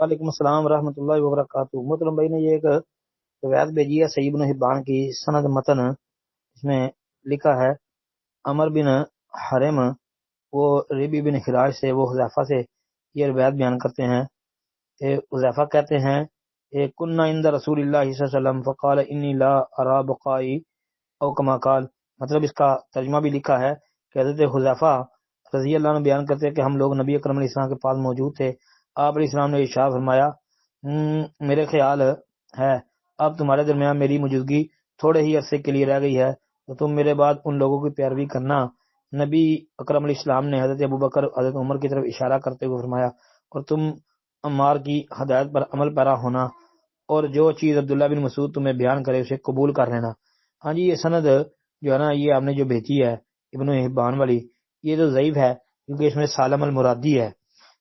وعلیکم السلام ورحمۃ اللہ وبرکاتہ۔ محترم بھائی نے یہ ایک روایت بھیجی ہے صحیح ابن حبان کی، سند متن اس میں لکھا ہے عمر بن حرم وہ ربی بن خراج سے، وہ حذیفہ سے یہ روایت بیان کرتے ہیں کہ حذیفہ کہتے ہیں کننا عند رسول اللہ صلی اللہ علیہ وسلم فقال انی لا ارى بقائی او کما قال۔ مطلب اس کا ترجمہ بھی لکھا ہے کہ حضرت حذیفہ رضی اللہ عنہ بیان کرتے ہیں کہ ہم لوگ نبی اکرم علیہ السلام کے پاس موجود تھے، آپ علیہ السلام نے ارشاد فرمایا میرے خیال ہے اب تمہارے درمیان میری موجودگی تھوڑے ہی عرصے کے لیے رہ گئی ہے تو تم میرے بعد ان لوگوں کی پیروی کرنا۔ نبی اکرم علیہ السلام نے حضرت ابوبکر حضرت عمر کی طرف اشارہ کرتے ہوئے فرمایا اور تم عمار کی ہدایت پر عمل پیرا ہونا اور جو چیز عبداللہ بن مسعود تمہیں بیان کرے اسے قبول کر لینا۔ ہاں جی، یہ سند جو ہے نا، یہ آپ نے جو بھیجی ہے ابن حبان والی، یہ تو ضعیف ہے کیونکہ اس میں سالم المرادی ہے۔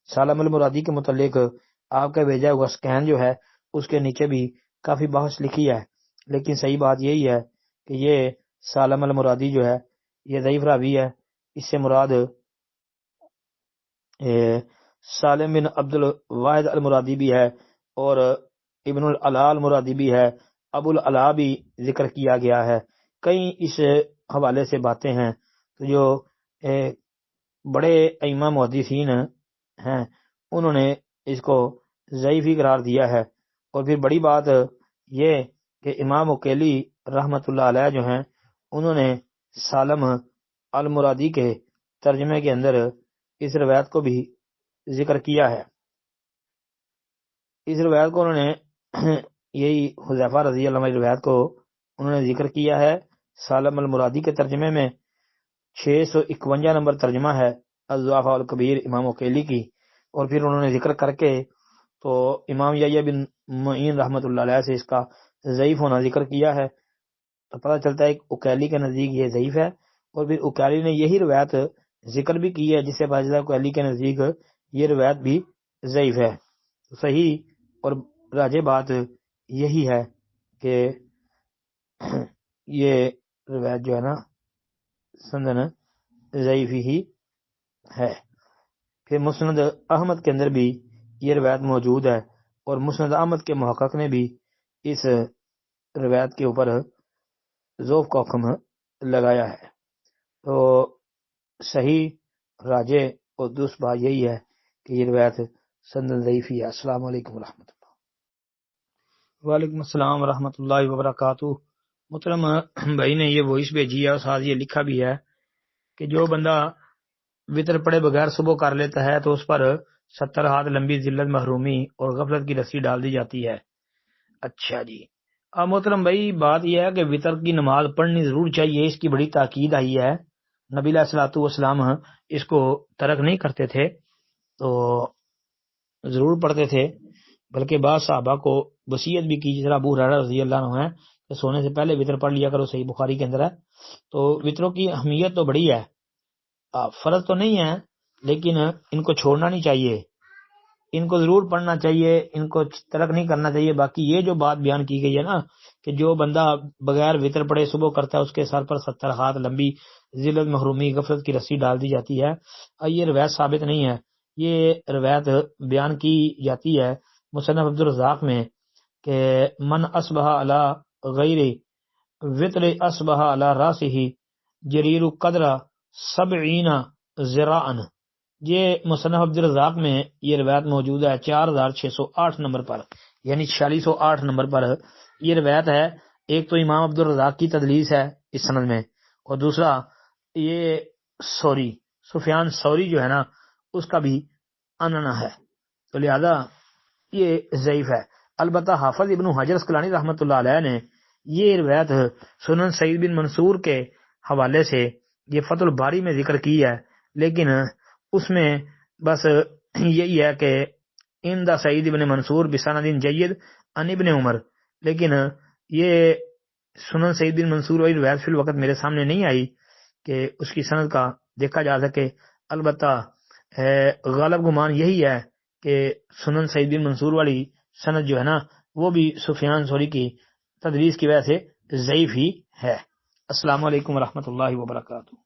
سالم المرادی کے متعلق آپ کا بھیجا ہوا سکین جو ہے اس کے نیچے بھی کافی بحث لکھی ہے، لیکن صحیح بات یہی ہے کہ یہ سالم المرادی جو ہے یہ ضعیف راوی ہے۔ اس سے مراد سالم بن عبد الواحد المرادی بھی ہے اور ابن العلاء المرادی بھی ہے، ابو العلاء بھی ذکر کیا گیا ہے۔ کئی اس حوالے سے باتیں ہیں تو جو بڑے ائمہ محدثین ہیں انہوں نے اس کو ضعیف ہی قرار دیا ہے۔ اور پھر بڑی بات یہ کہ امام عقیلی رحمۃ اللہ علیہ جو ہیں انہوں نے سالم المرادی کے ترجمے کے اندر اس روایت کو بھی ذکر کیا ہے۔ اس روایت کو انہوں نے یہی حذیفہ رضی اللہ عنہ روایت کو انہوں نے ذکر کیا ہے سالم المرادی کے ترجمے میں۔ 651 نمبر ترجمہ ہے الضعفاء الکبیر امام عقیلی کی، اور پھر انہوں نے ذکر کر کے تو امام یحییٰ بن معین رحمۃ اللہ علیہ سے اس کا ضعیف ہونا ذکر کیا ہے، تو پتہ چلتا ہے کہ عقیلی کے نزدیک یہ ضعیف ہے، اور پھر عقیلی نے یہی روایت ذکر بھی کی ہے جس سے پتہ چلتا ہے عقیلی کے نزدیک یہ روایت بھی ضعیف ہے۔ صحیح اور راجح بات یہی ہے کہ یہ روایت جو ہے نا سندن ضعیف ہی ہے۔ پھر مسند احمد کے اندر بھی یہ روایت موجود ہے اور مسند احمد کے محقق نے بھی اس روایت کے اوپر ضعف کا حکم لگایا ہے۔ تو صحیح راجح اور درست بات یہی ہے کہ یہ روایت سندن ضعیف ہی ہے۔ السلام علیکم ورحمۃ اللہ۔ وعلیکم السلام ورحمۃ اللہ وبرکاتہ۔ محترم بھائی نے یہ وائس بھیجی ہے اور ساتھ یہ لکھا بھی ہے کہ جو بندہ وطر پڑے بغیر صبح کر لیتا ہے تو اس پر 70 ہاتھ لمبی ذلت محرومی اور غفلت کی رسی ڈال دی جاتی ہے۔ اچھا جی، اب محترم بھائی بات یہ ہے کہ وطر کی نماز پڑھنی ضرور چاہیے، اس کی بڑی تاکید آئی ہے، نبی علیہ الصلوۃ والسلام اس کو ترک نہیں کرتے تھے تو ضرور پڑھتے تھے، بلکہ بعض صحابہ کو وصیت بھی کی، جس طرح ابو ہریرہ رضی اللہ عنہ ہے کہ سونے سے پہلے وطر پڑھ لیا کرو، صحیح بخاری کے اندر ہے۔ تو وطروں کی اہمیت تو بڑی ہے، فرض تو نہیں ہے لیکن ان کو چھوڑنا نہیں چاہیے، ان کو ضرور پڑھنا چاہیے، ان کو ترک نہیں کرنا چاہیے۔ باقی یہ جو بات بیان کی گئی ہے نا کہ جو بندہ بغیر وطر پڑے صبح کرتا ہے اس کے سر پر 70 ہاتھ لمبی ذلت محرومی غفلت کی رسی ڈال دی جاتی ہے، یہ روایت ثابت نہیں ہے۔ یہ روایت بیان کی جاتی ہے مصنف عبدالرزاق میں کہ من اصبح علی غیر وطر اصبح علی راسہ جریر قدر 70 ذراعا۔ یہ مصنف عبدالرزاق میں یہ روایت موجود ہے 4608 نمبر پر، یعنی 4608 نمبر پر یہ روایت ہے۔ ایک تو امام عبدالرزاق کی تدلیس ہے اس سند میں، اور دوسرا یہ سفیان ثوری جو ہے نا اس کا بھی اننا ہے، تو لہذا یہ ضعیف ہے۔ البتہ حافظ ابن حجر اسقلانی رحمۃ اللہ علیہ نے یہ روایت سنن سعید بن منصور کے حوالے سے یہ فتح الباری میں ذکر کی ہے، لیکن اس میں بس یہی ہے کہ ان دا سعید بن منصور بسند جید ان ابن عمر، لیکن یہ سنن سعید بن منصور والی روایت فی الوقت میرے سامنے نہیں آئی کہ اس کی سند کا دیکھا جا سکے۔ البتہ غالب گمان یہی ہے کہ سنن سعید بن منصور والی سند جو ہے نا وہ بھی سفیان ثوری کی تدلیس کی وجہ سے ضعیف ہی ہے۔ السلام علیکم ورحمۃ اللہ وبرکاتہ۔